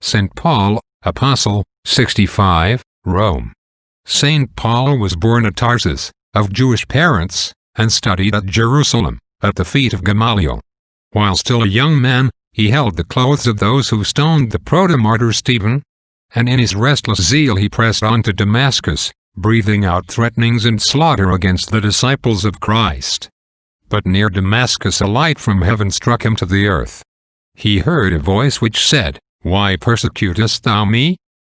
St. Paul, Apostle, 65, Rome. St. Paul was born at Tarsus, of Jewish parents, and studied at Jerusalem, at the feet of Gamaliel. While still a young man, he held the clothes of those who stoned the proto-martyr Stephen, and in his restless zeal he pressed on to Damascus, breathing out threatenings and slaughter against the disciples of Christ. But near Damascus a light from heaven struck him to the earth. He heard a voice which said, "Why persecutest thou me?"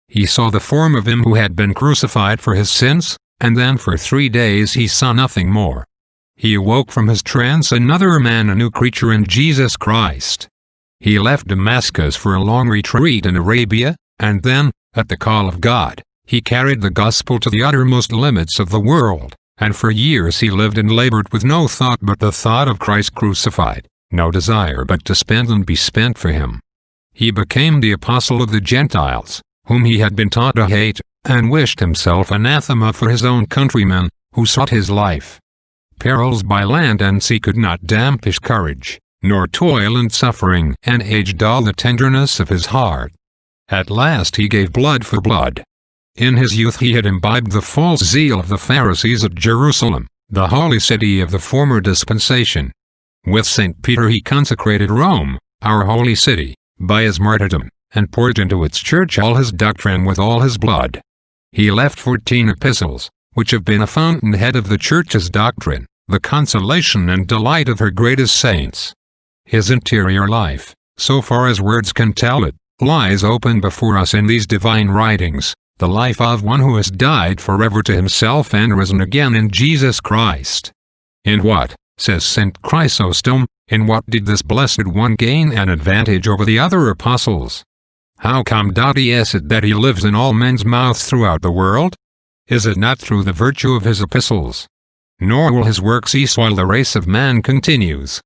He saw the form of him who had been crucified for his sins, and then for 3 days he saw nothing more. He awoke from his trance another man, a new creature in Jesus Christ. He left Damascus for a long retreat in Arabia, and then, at the call of God, he carried the gospel to the uttermost limits of the world, and for years he lived and labored with no thought but the thought of Christ crucified, no desire but to spend and be spent for him. He became the apostle of the Gentiles, whom he had been taught to hate, and wished himself anathema for his own countrymen, who sought his life. Perils by land and sea could not damp his courage, nor toil and suffering and age dull the tenderness of his heart. At last he gave blood for blood. In his youth he had imbibed the false zeal of the Pharisees at Jerusalem, the holy city of the former dispensation. With St. Peter he consecrated Rome, our holy city, by his martyrdom, and poured into its church all his doctrine with all his blood. He left 14 epistles, which have been a fountainhead of the Church's doctrine, the consolation and delight of her greatest saints. His interior life, so far as words can tell it, lies open before us in these divine writings, the life of one who has died forever to himself and risen again in Jesus Christ. In what, says St. Chrysostom, in what did this blessed one gain an advantage over the other apostles? How is it that he lives in all men's mouths throughout the world? Is it not through the virtue of his epistles? Nor will his work cease while the race of man continues.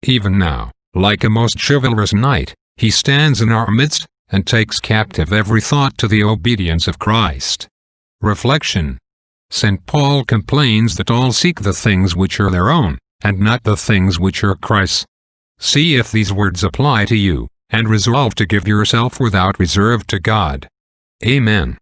Even now, like a most chivalrous knight, he stands in our midst, and takes captive every thought to the obedience of Christ. Reflection. St. Paul complains that all seek the things which are their own, and not the things which are Christ's. See if these words apply to you, and resolve to give yourself without reserve to God. Amen.